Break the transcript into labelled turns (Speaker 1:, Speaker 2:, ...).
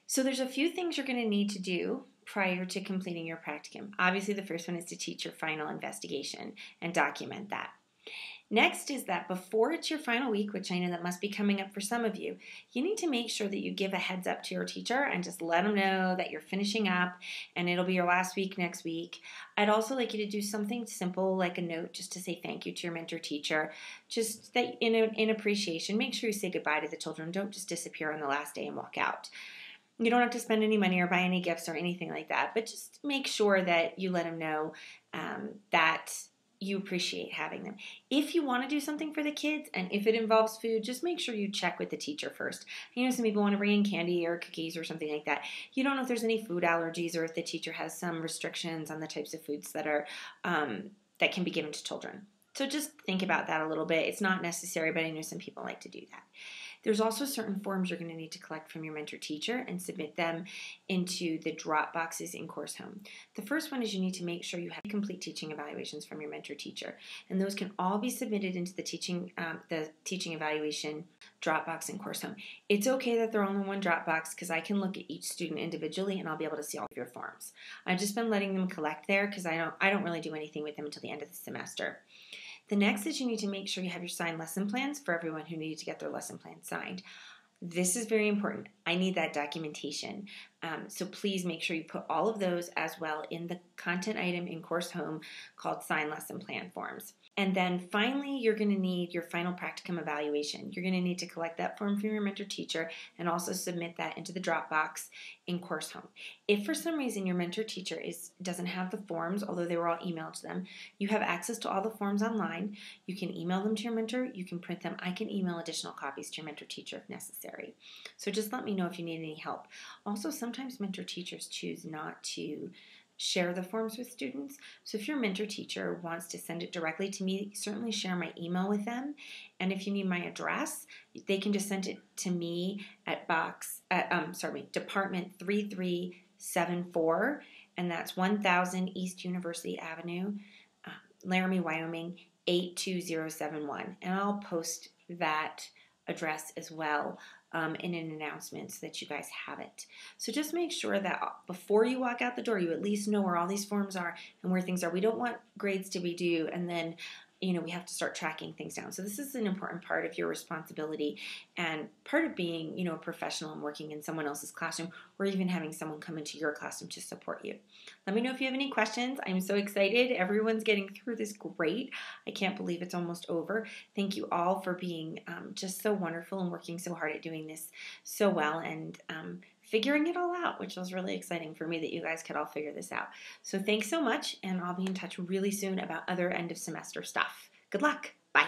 Speaker 1: So there's a few things you're going to need to do prior to completing your practicum. Obviously, the first one is to teach your final investigation and document that. Next is that before it's your final week, which I know that must be coming up for some of you, you need to make sure that you give a heads up to your teacher and just let them know that you're finishing up and it'll be your last week next week. I'd also like you to do something simple like a note just to say thank you to your mentor teacher, just that in appreciation. Make sure you say goodbye to the children. Don't just disappear on the last day and walk out. You don't have to spend any money or buy any gifts or anything like that, but just make sure that you let them know that you appreciate having them. If you want to do something for the kids and if it involves food, just make sure you check with the teacher first. You know, some people want to bring in candy or cookies or something like that. You don't know if there's any food allergies or if the teacher has some restrictions on the types of foods that are that can be given to children. So just think about that a little bit. It's not necessary, but I know some people like to do that. There's also certain forms you're going to need to collect from your mentor teacher and submit them into the drop boxes in Course Home. The first one is you need to make sure you have complete teaching evaluations from your mentor teacher, and those can all be submitted into the teaching evaluation Dropbox in Course Home. It's okay that they're all in one Dropbox because I can look at each student individually and I'll be able to see all of your forms. I've just been letting them collect there because I don't really do anything with them until the end of the semester. The next is you need to make sure you have your signed lesson plans for everyone who needed to get their lesson plan signed. This is very important. I need that documentation. So please make sure you put all of those as well in the content item in Course Home called Signed Lesson Plan Forms. And then finally, you're going to need your final practicum evaluation. You're going to need to collect that form from your mentor teacher and also submit that into the Dropbox in Course Home. If for some reason your mentor teacher doesn't have the forms, although they were all emailed to them, you have access to all the forms online. You can email them to your mentor. You can print them. I can email additional copies to your mentor teacher if necessary. So just let me know if you need any help. Also, sometimes mentor teachers choose not to share the forms with students. So if your mentor teacher wants to send it directly to me, certainly share my email with them. And if you need my address, they can just send it to me at Department 3374, and that's 1000 East University Avenue, Laramie, Wyoming, 82071. And I'll post that address as well in an announcement so that you guys have it. So just make sure that before you walk out the door, you at least know where all these forms are and where things are. We don't want grades to be due and then we have to start tracking things down. So this is an important part of your responsibility and part of being, a professional and working in someone else's classroom or even having someone come into your classroom to support you. Let me know if you have any questions. I'm so excited. Everyone's getting through this great. I can't believe it's almost over. Thank you all for being just so wonderful and working so hard at doing this so well and figuring it all out, which was really exciting for me that you guys could all figure this out. So thanks so much, and I'll be in touch really soon about other end of semester stuff. Good luck. Bye.